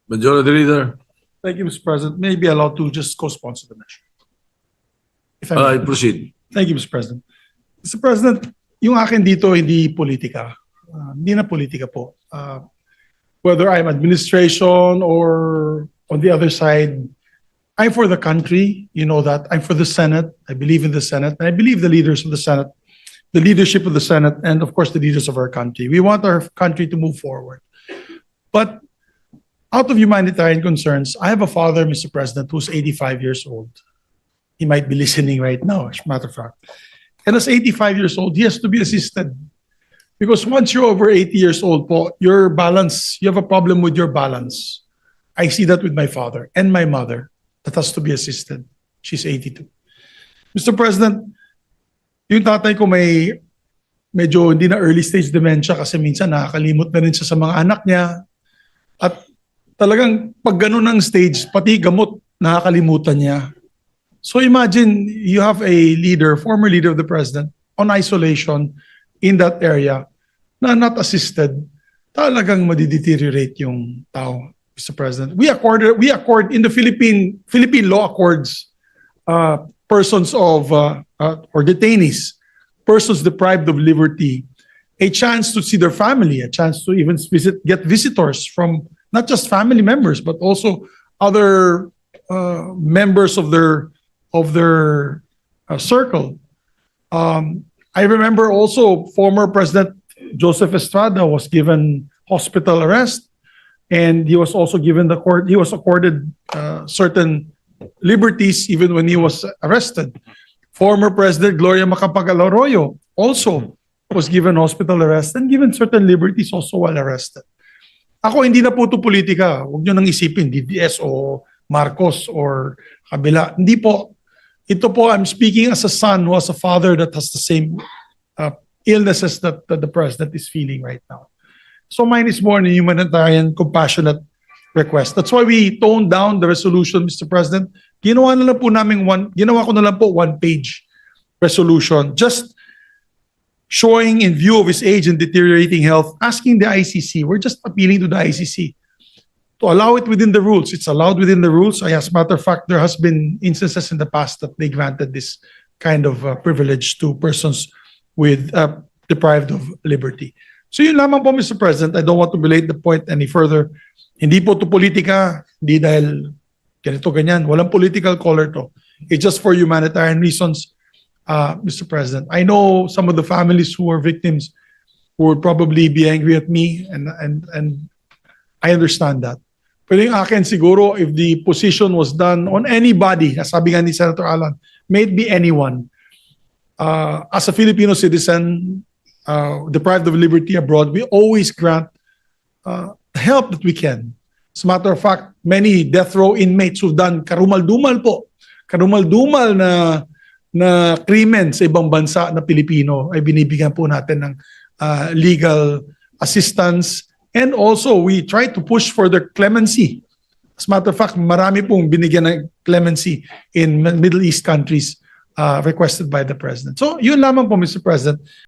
Majority Leader, Thank you, Mr. President. May I be allowed to just co-sponsor the measure? If I may. proceed. Thank you, Mr. President. Mr. President, yung akin dito hindi politika. Hindi na politika po. Whether I'm administration or on the other side, I'm for the country. You know that. I'm for the Senate. I believe in the Senate. And I believe the leaders of the Senate, the leadership of the Senate, and of course the leaders of our country. We want our country to move forward. But out of humanitarian concerns, I have a father, Mr. President, who's 85 years old. He might be listening right now, as a matter of fact. And as 85 years old, he has to be assisted. Because once you're over 80 years old, po, your balance, you have a problem with your balance. I see that with my father and my mother that has to be assisted. She's 82. Mr. President, yung tatay ko may medyo hindi na early stage dementia kasi minsan nakakalimot na rin siya sa mga anak niya. At talagang pag ganun ang stage, pati gamot nakakalimutan niya. So imagine you have a leader, former leader of the president, on isolation in that area na not assisted, talagang madideteriorate yung tao, Mr. President. We accord in the Philippine law accords persons of or detainees, persons deprived of liberty, a chance to see their family, a chance to even get visitors from not just family members but also other members of their circle. I remember also former President Joseph Estrada was given hospital arrest, and he was also given he was accorded certain liberties even when he was arrested. Former President Gloria Macapagal Arroyo also was given hospital arrest and given certain liberties also while arrested. Ako, hindi na po ito politika. Huwag nyo nang isipin, DDS o Marcos or kabila. Hindi po. Ito po, I'm speaking as a son who has a father that has the same illnesses that the president is feeling right now. So mine is more a humanitarian, compassionate request. That's why we toned down the resolution, Mr. President. Ginawa ko na lang po one-page resolution, just showing in view of his age and deteriorating health, asking the ICC, we're just appealing to the ICC to allow it within the rules. It's allowed within the rules. As a matter of fact, there has been instances in the past that they granted this kind of privilege to persons with deprived of liberty. So yun lamang po, Mr. President. I don't want to belate the point any further. Hindi po to politika, hindi dahil ganito ganyan. Walang political color to. It's just for humanitarian reasons, Mr. President. I know some of the families who are victims who would probably be angry at me, and I understand that. Pero yung akin siguro, if the position was done on anybody, sabi nga ni Senator Alan, may it be anyone, as a Filipino citizen, deprived of liberty abroad, we always grant help that we can. As a matter of fact, many death row inmates who've done karumal-dumal na krimen sa ibang bansa na Pilipino ay binibigyan po natin ng legal assistance. And also, we try to push for their clemency. As a matter of fact, marami pong binigyan ng clemency in Middle East countries requested by the President. So, yun lamang po, Mr. President.